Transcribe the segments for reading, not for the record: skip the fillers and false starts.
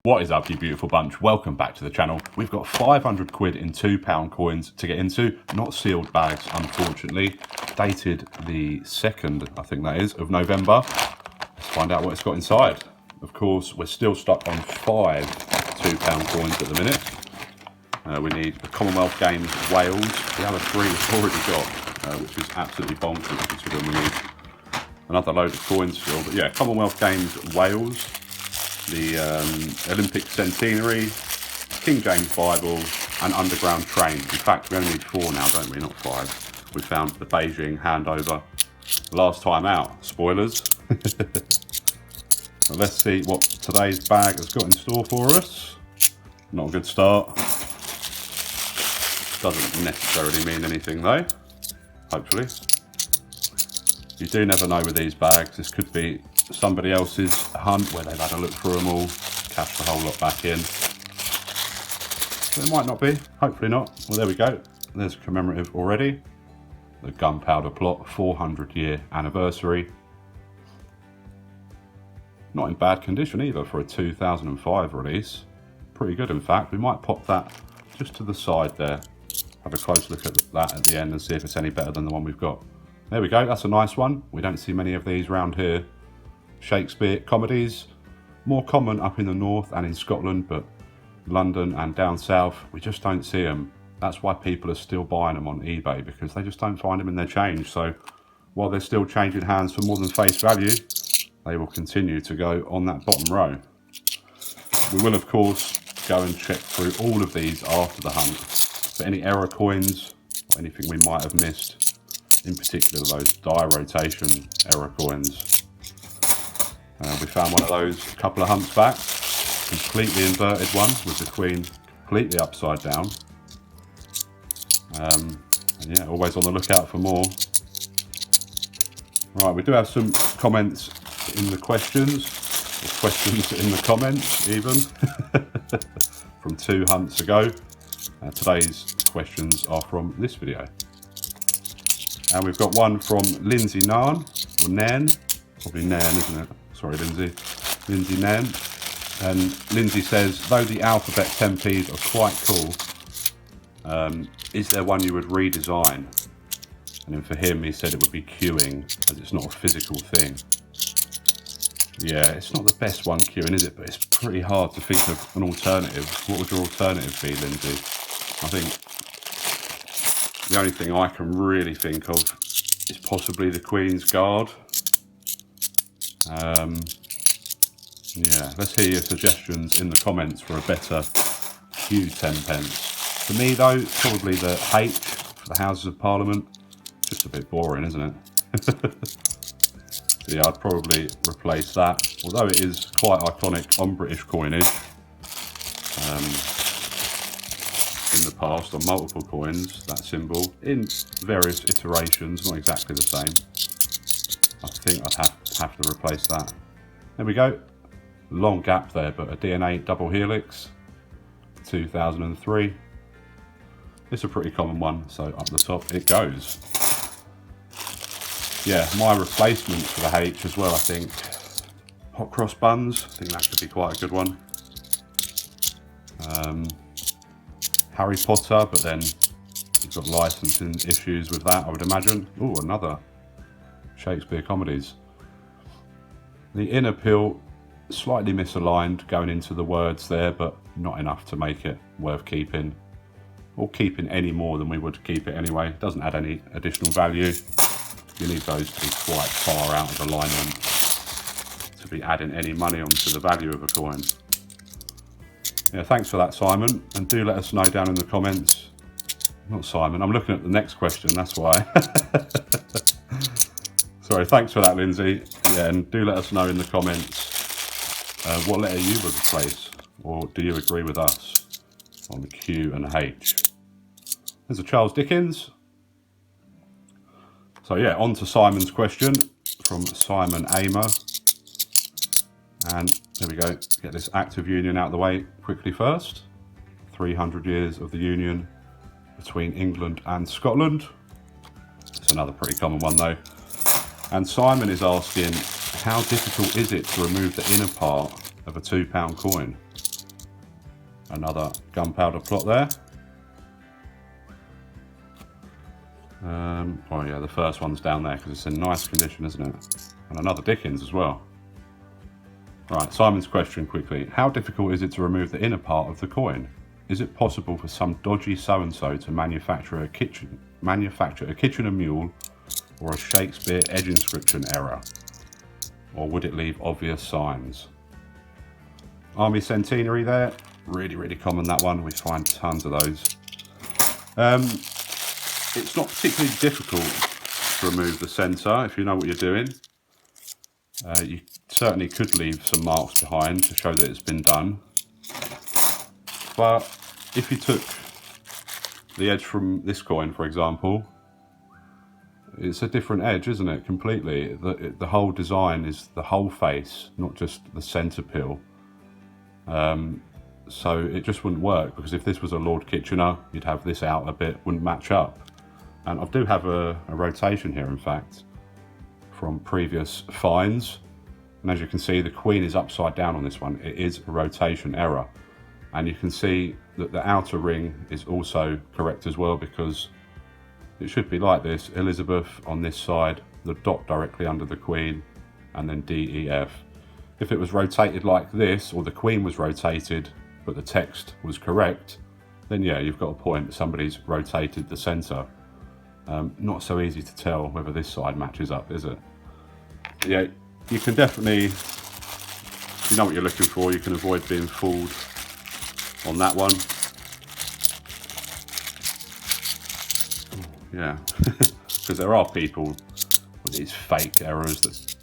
What is up, you beautiful bunch? Welcome back to the channel. We've got 500 quid in £2 coins to get into, not sealed bags unfortunately, dated the 2nd, I think that is, of November. Let's find out what it's got inside. Of course, we're still stuck on 5 £2 coins at the minute. We need the Commonwealth Games Wales. The other 3 we've already got, which is absolutely bonkers considering we need another load of coins still. But yeah, Commonwealth Games Wales, the Olympic Centenary, King James Bible, and Underground Train. In fact, we only need 4 now, don't we? Not 5. We found the Beijing Handover last time out. Spoilers. So let's see what today's bag has got in store for us. Not a good start. Doesn't necessarily mean anything though, hopefully. You do never know with these bags. This could be somebody else's hunt where they've had a look through them all, cashed the whole lot back in. But it might not be, hopefully not. Well, there we go. There's Commemorative already. The Gunpowder Plot 400-year anniversary. Not in bad condition either for a 2005 release. Pretty good, in fact. We might pop that just to the side there. Have a close look at that at the end and see if it's any better than the one we've got. There we go, that's a nice one. We don't see many of these around here. Shakespeare comedies, more common up in the north and in Scotland, but London and down south, we just don't see them. That's why people are still buying them on eBay, because they just don't find them in their change. So while they're still changing hands for more than face value, they will continue to go on that bottom row. We will, of course, go and check through all of these after the hunt for any error coins or anything we might have missed, in particular those die rotation error coins. We found one of those a couple of hunts back, completely inverted one with the queen completely upside down. And yeah, always on the lookout for more. Right, we do have some comments in the questions, or questions in the comments even, from 2 hunts ago. Today's questions are from this video. And we've got one from Lindsay Nan, or Nan, probably Nan, isn't it? Sorry, Lindsay. Lindsay Nan. And Lindsay says, though the alphabet 10p's are quite cool, is there one you would redesign? And then for him, he said it would be queuing, as it's not a physical thing. Yeah, it's not the best one queuing, is it? But it's pretty hard to think of an alternative. What would your alternative be, Lindsay? I think the only thing I can really think of is possibly the Queen's Guard. Yeah, let's hear your suggestions in the comments for a better queue 10p. For me though, probably the H for the Houses of Parliament. Just a bit boring, isn't it? So yeah, I'd probably replace that, although it is quite iconic on British coinage. In the past, on multiple coins, that symbol, in various iterations, not exactly the same. I think I'd have to replace that. There we go. Long gap there, but a DNA double helix, 2003. It's a pretty common one, so up the top it goes. Yeah, my replacement for the H as well, I think. Hot cross buns, I think that could be quite a good one. Harry Potter, but then you've got licensing issues with that, I would imagine. Oh, another Shakespeare comedies. The inner pill, slightly misaligned going into the words there, but not enough to make it worth keeping. Or keeping any more than we would keep it anyway. It doesn't add any additional value. You need those to be quite far out of alignment to be adding any money onto the value of a coin. Yeah, thanks for that, Simon, and do let us know down in the comments. Not Simon, I'm looking at the next question, that's why. Sorry, thanks for that, Lindsay. Yeah, and do let us know in the comments what letter you would replace, or do you agree with us on the Q and H? There's a Charles Dickens. So yeah, on to Simon's question from Simon Amer. And there we go, get this Act of Union out of the way quickly first. 300 years of the Union between England and Scotland. It's another pretty common one though. And Simon is asking, how difficult is it to remove the inner part of a £2 coin? Another gunpowder plot there. Oh yeah, the first one's down there because it's in nice condition, isn't it? And another Dickens as well. Right, Simon's question quickly. How difficult is it to remove the inner part of the coin? Is it possible for some dodgy so-and-so to manufacture a Kitchener mule or a Shakespeare edge inscription error? Or would it leave obvious signs? Army centenary there. Really, really common, that one. We find tons of those. It's not particularly difficult to remove the centre if you know what you're doing. You certainly could leave some marks behind to show that it's been done. But if you took the edge from this coin, for example, it's a different edge, isn't it? Completely. The whole design is the whole face, not just the centre peel. So it just wouldn't work, because if this was a Lord Kitchener, you'd have this outer bit, wouldn't match up. And I do have a rotation here, in fact, from previous finds. And as you can see, the Queen is upside down on this one. It is a rotation error. And you can see that the outer ring is also correct as well, because it should be like this: Elizabeth on this side, the dot directly under the Queen, and then DEF. If it was rotated like this, or the Queen was rotated, but the text was correct, then yeah, you've got a point. Somebody's rotated the centre. Not so easy to tell whether this side matches up, is it? Yeah, you can definitely, if you know what you're looking for, you can avoid being fooled on that one. Yeah, because there are people with these fake errors that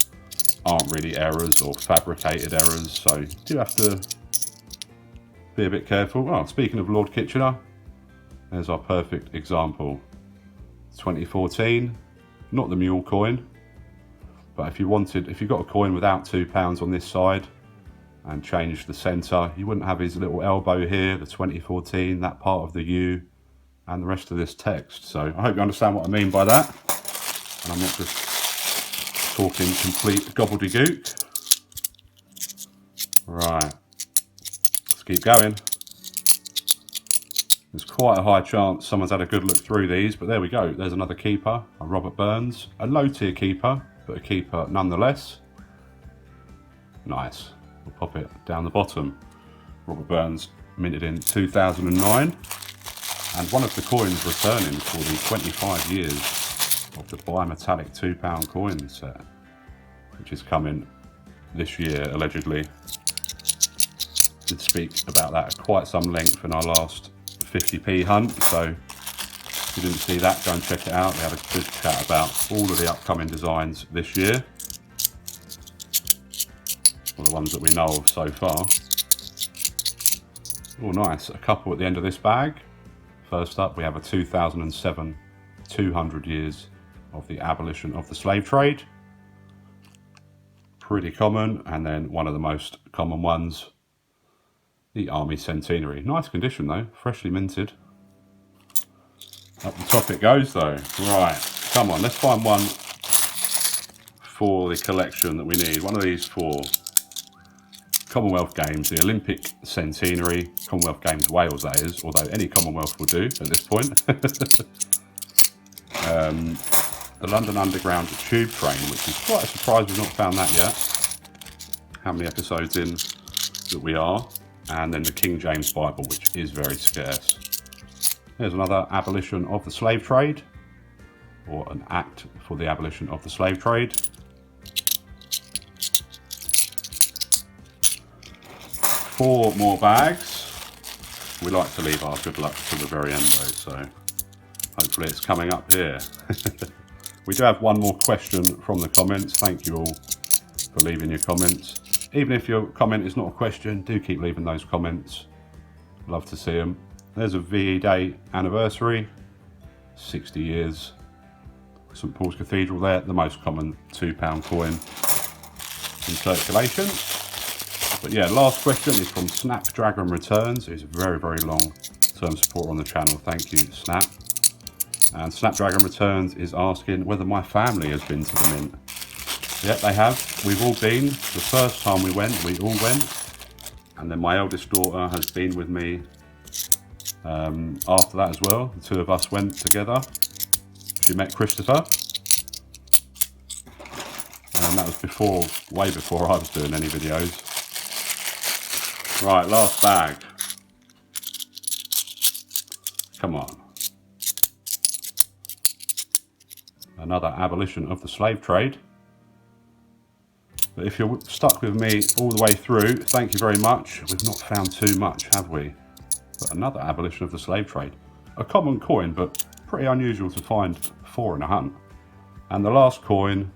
aren't really errors, or fabricated errors, so you do have to be a bit careful. Oh, speaking of Lord Kitchener, there's our perfect example. 2014, not the mule coin, but if you got a coin without £2 on this side and changed the centre, you wouldn't have his little elbow here, the 2014, that part of the U, and the rest of this text. So I hope you understand what I mean by that, and I'm not just talking complete gobbledygook. Right, let's keep going. There's quite a high chance someone's had a good look through these, but there we go. There's another keeper, a Robert Burns, a low tier keeper, but a keeper nonetheless. Nice. We'll pop it down the bottom. Robert Burns, minted in 2009, and one of the coins returning for the 25 years of the bimetallic £2 coin set, which is coming this year, allegedly. Did speak about that at quite some length in our last 50p hunt, so if you didn't see that, go and check it out. We had a good chat about all of the upcoming designs this year, or the ones that we know of so far. Oh nice, a couple at the end of this bag. First up we have a 2007 200 years of the abolition of the slave trade. Pretty common. And then one of the most common ones, the Army Centenary. Nice condition though, freshly minted. Up the top it goes though. Right, come on, let's find one for the collection that we need. One of these for Commonwealth Games, the Olympic Centenary, Commonwealth Games Wales that is, although any Commonwealth will do at this point. The London Underground tube train, which is quite a surprise we've not found that yet. How many episodes in that we are. And then the King James Bible, which is very scarce. There's another abolition of the slave trade, or an act for the abolition of the slave trade. Four more bags. We like to leave our good luck to the very end though, so hopefully it's coming up here. We do have one more question from the comments. Thank you all for leaving your comments. Even if your comment is not a question, do keep leaving those comments. Love to see them. There's a VE Day anniversary, 60 years. St Paul's Cathedral there, the most common £2 coin in circulation. But yeah, last question is from Snapdragon Returns, who's a very, very long-term supporter on the channel. Thank you, Snap. And Snapdragon Returns is asking whether my family has been to the Mint. Yep, they have. We've all been. The first time we went, we all went. And then my eldest daughter has been with me after that as well. The two of us went together. She met Christopher. And that was before, way before I was doing any videos. Right, last bag. Come on. Another abolition of the slave trade. But if you're stuck with me all the way through, thank you very much. We've not found too much, have we? But another abolition of the slave trade. A common coin, but pretty unusual to find 4 in a hunt. And the last coin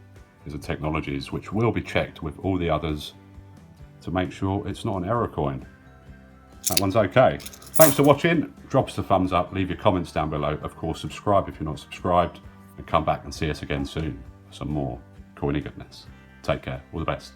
is a technologies, which will be checked with all the others to make sure it's not an error coin. That one's okay. Thanks for watching. Drop us a thumbs up, leave your comments down below. Of course, subscribe if you're not subscribed, and come back and see us again soon for some more coiny goodness. Take care. All the best.